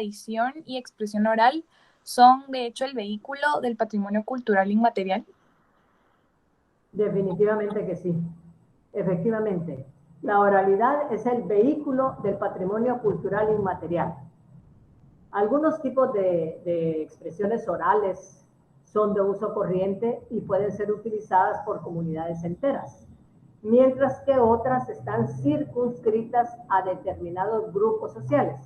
tradición y expresión oral son, de hecho, el vehículo del patrimonio cultural inmaterial? Definitivamente que sí. Efectivamente, la oralidad es el vehículo del patrimonio cultural inmaterial. Algunos tipos de expresiones orales son de uso corriente y pueden ser utilizadas por comunidades enteras, mientras que otras están circunscritas a determinados grupos sociales.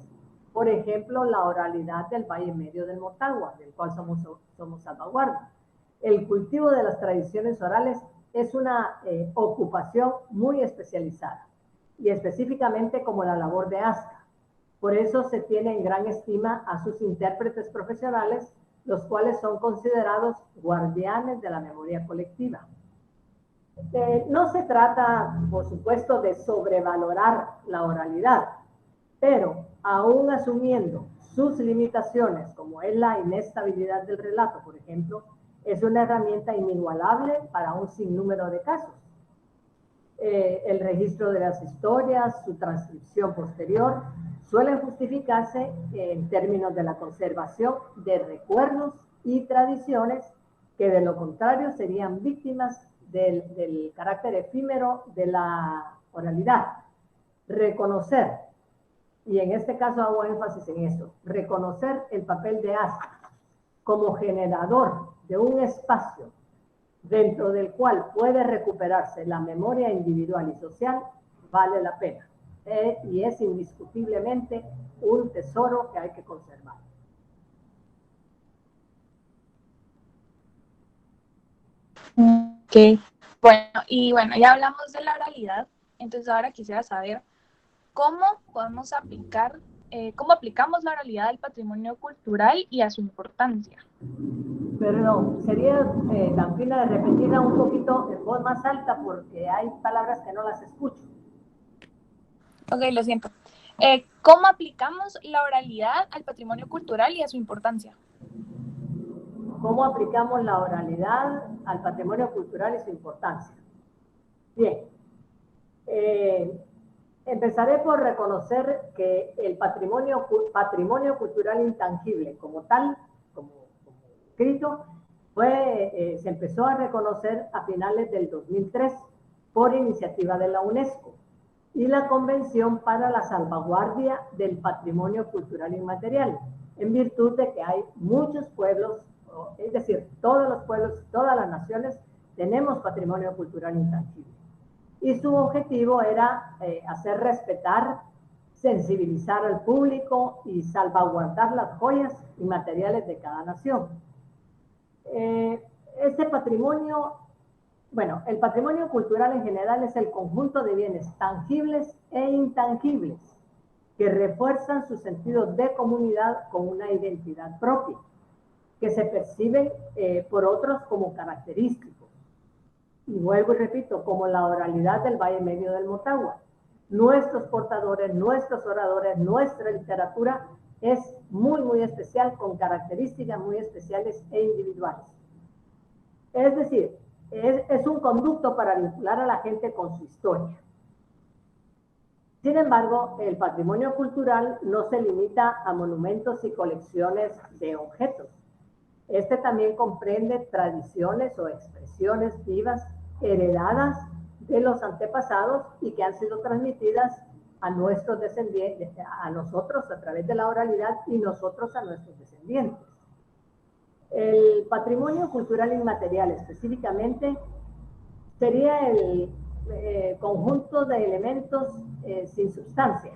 Por ejemplo, la oralidad del Valle Medio del Motagua, del cual somos salvaguarda. El cultivo de las tradiciones orales es una ocupación muy especializada y específicamente como la labor de ASCA. Por eso se tiene en gran estima a sus intérpretes profesionales, los cuales son considerados guardianes de la memoria colectiva. No se trata, por supuesto, de sobrevalorar la oralidad, pero aún asumiendo sus limitaciones, como es la inestabilidad del relato, por ejemplo, es una herramienta inigualable para un sinnúmero de casos. El registro de las historias, su transcripción posterior, suelen justificarse en términos de la conservación de recuerdos y tradiciones que de lo contrario serían víctimas del carácter efímero de la oralidad. Reconocer, y en este caso hago énfasis en eso, reconocer el papel de ASCA como generador de un espacio dentro del cual puede recuperarse la memoria individual y social, vale la pena. Y es indiscutiblemente un tesoro que hay que conservar. Ok, bueno, ya hablamos de la oralidad, entonces ahora quisiera saber cómo podemos aplicar, cómo aplicamos la oralidad al patrimonio cultural y a su importancia. Perdón, sería tan fina de repetirla un poquito en voz más alta porque hay palabras que no las escucho. Ok, lo siento. ¿Cómo aplicamos la oralidad al patrimonio cultural y a su importancia? ¿Cómo aplicamos la oralidad al patrimonio cultural y su importancia? Bien, empezaré por reconocer que el patrimonio cultural intangible como tal, como escrito, se empezó a reconocer a finales del 2003 por iniciativa de la UNESCO y la Convención para la Salvaguardia del Patrimonio Cultural Inmaterial, en virtud de que hay muchos pueblos, es decir, todos los pueblos, todas las naciones, tenemos patrimonio cultural intangible. Y su objetivo era hacer respetar, sensibilizar al público y salvaguardar las joyas inmateriales de cada nación. Este patrimonio, bueno, el patrimonio cultural en general es el conjunto de bienes tangibles e intangibles que refuerzan su sentido de comunidad con una identidad propia, que se perciben por otros como característicos. Y vuelvo y repito, como la oralidad del Valle Medio del Motagua. Nuestros portadores, nuestros oradores, nuestra literatura es muy, muy especial, con características muy especiales e individuales. Es decir, es un conducto para vincular a la gente con su historia. Sin embargo, el patrimonio cultural no se limita a monumentos y colecciones de objetos. Este también comprende tradiciones o expresiones vivas heredadas de los antepasados y que han sido transmitidas a nuestros descendientes, a nosotros a través de la oralidad y nosotros a nuestros descendientes. El patrimonio cultural inmaterial específicamente sería el conjunto de elementos sin sustancia,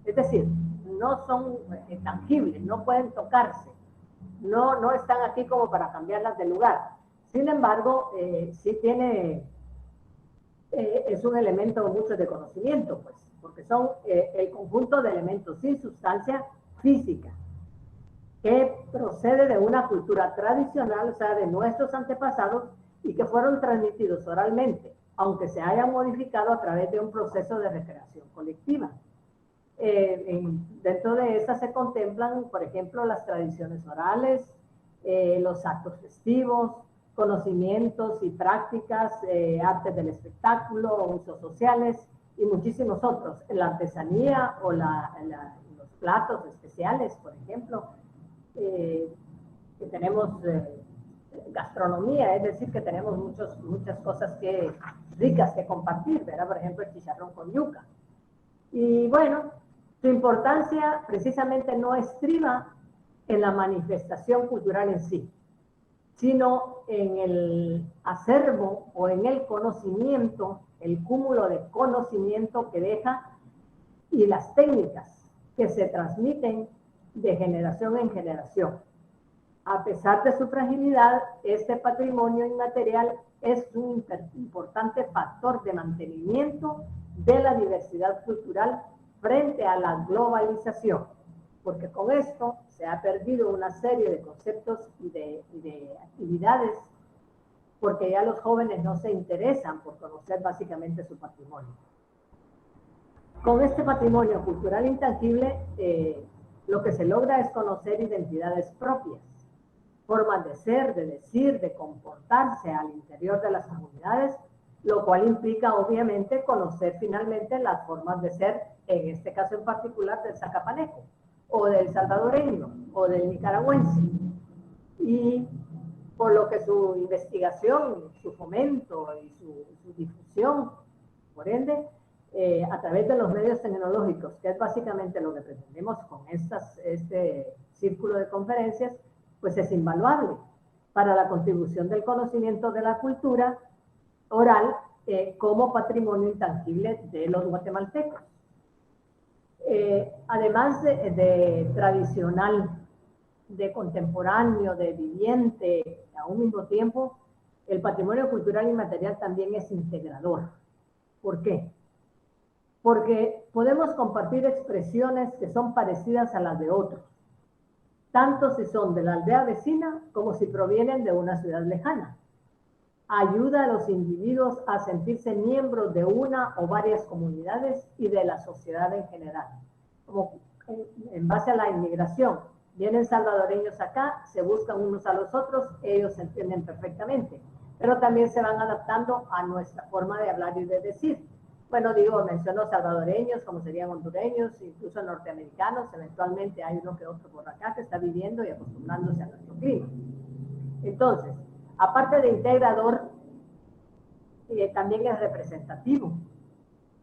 es decir, no son tangibles, no pueden tocarse, no están aquí como para cambiarlas de lugar. Sin embargo, sí tiene, es un elemento mucho de conocimiento, pues, porque son el conjunto de elementos sin sustancia física, que procede de una cultura tradicional, o sea, de nuestros antepasados, y que fueron transmitidos oralmente, aunque se hayan modificado a través de un proceso de recreación colectiva. Dentro de esas se contemplan, por ejemplo, las tradiciones orales, los actos festivos, conocimientos y prácticas, artes del espectáculo, usos sociales y muchísimos otros, la artesanía o los platos especiales, por ejemplo, que tenemos gastronomía, es decir, que tenemos muchas cosas ricas que compartir, ¿verdad? Por ejemplo, el chicharrón con yuca. Y bueno, su importancia precisamente no estriba en la manifestación cultural en sí, sino en el acervo o en el conocimiento, el cúmulo de conocimiento que deja y las técnicas que se transmiten de generación en generación. A pesar de su fragilidad, este patrimonio inmaterial es un importante factor de mantenimiento de la diversidad cultural frente a la globalización, porque con esto se ha perdido una serie de conceptos y de actividades, porque ya los jóvenes no se interesan por conocer básicamente su patrimonio. Con este patrimonio cultural intangible, lo que se logra es conocer identidades propias, formas de ser, de decir, de comportarse al interior de las comunidades, lo cual implica obviamente conocer finalmente las formas de ser, en este caso en particular del zacapaneco, o del salvadoreño, o del nicaragüense. Y por lo que su investigación, su fomento y su difusión, por ende, a través de los medios tecnológicos, que es básicamente lo que pretendemos con este círculo de conferencias, pues es invaluable para la contribución del conocimiento de la cultura oral como patrimonio intangible de los guatemaltecos. Además de tradicional, de contemporáneo, de viviente, a un mismo tiempo, el patrimonio cultural inmaterial también es integrador. ¿Por qué? Porque podemos compartir expresiones que son parecidas a las de otros, tanto si son de la aldea vecina como si provienen de una ciudad lejana. Ayuda a los individuos a sentirse miembros de una o varias comunidades y de la sociedad en general. Como en base a la inmigración, vienen salvadoreños acá, se buscan unos a los otros, ellos se entienden perfectamente, pero también se van adaptando a nuestra forma de hablar y de decir. Bueno, menciono salvadoreños, como serían hondureños, incluso norteamericanos, eventualmente hay uno que otro por acá que está viviendo y acostumbrándose a nuestro clima. Entonces, aparte de integrador, también es representativo.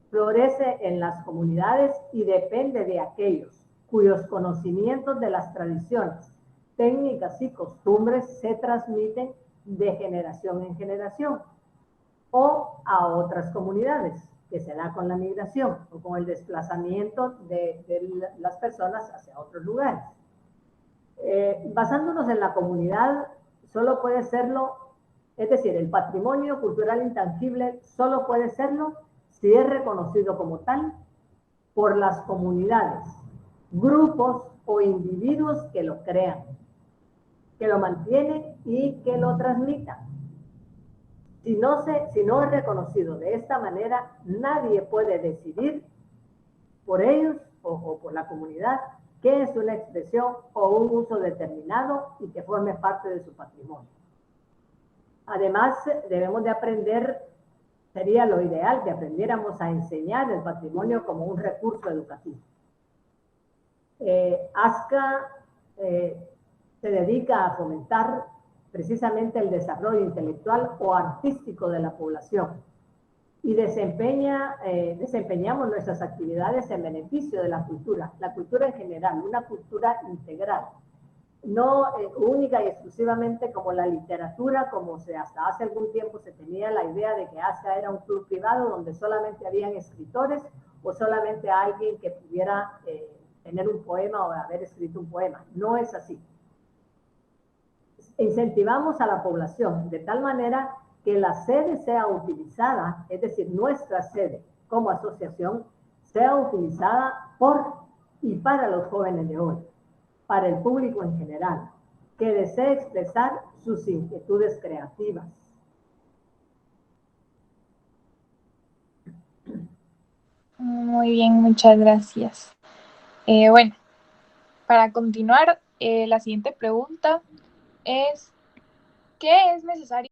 Florece en las comunidades y depende de aquellos cuyos conocimientos de las tradiciones, técnicas y costumbres se transmiten de generación en generación o a otras comunidades, que se da con la migración o con el desplazamiento de las personas hacia otros lugares. Basándonos en la comunidad, solo puede serlo, es decir, el patrimonio cultural intangible solo puede serlo si es reconocido como tal por las comunidades, grupos o individuos que lo crean, que lo mantienen y que lo transmitan. Si no es reconocido de esta manera, nadie puede decidir por ellos o por la comunidad qué es una expresión o un uso determinado y que forme parte de su patrimonio. Además, debemos de aprender, sería lo ideal que aprendiéramos a enseñar el patrimonio como un recurso educativo. ASCA se dedica a fomentar precisamente el desarrollo intelectual o artístico de la población y desempeñamos nuestras actividades en beneficio de la cultura en general, una cultura integral, no única y exclusivamente como la literatura, como hasta hace algún tiempo se tenía la idea de que ASCA era un club privado donde solamente habían escritores o solamente alguien que pudiera tener un poema o haber escrito un poema. No es así. Incentivamos a la población de tal manera que la sede sea utilizada, es decir, nuestra sede como asociación, sea utilizada por y para los jóvenes de hoy, para el público en general, que desee expresar sus inquietudes creativas. Muy bien, muchas gracias. Bueno, para continuar, la siguiente pregunta es, ¿qué es necesario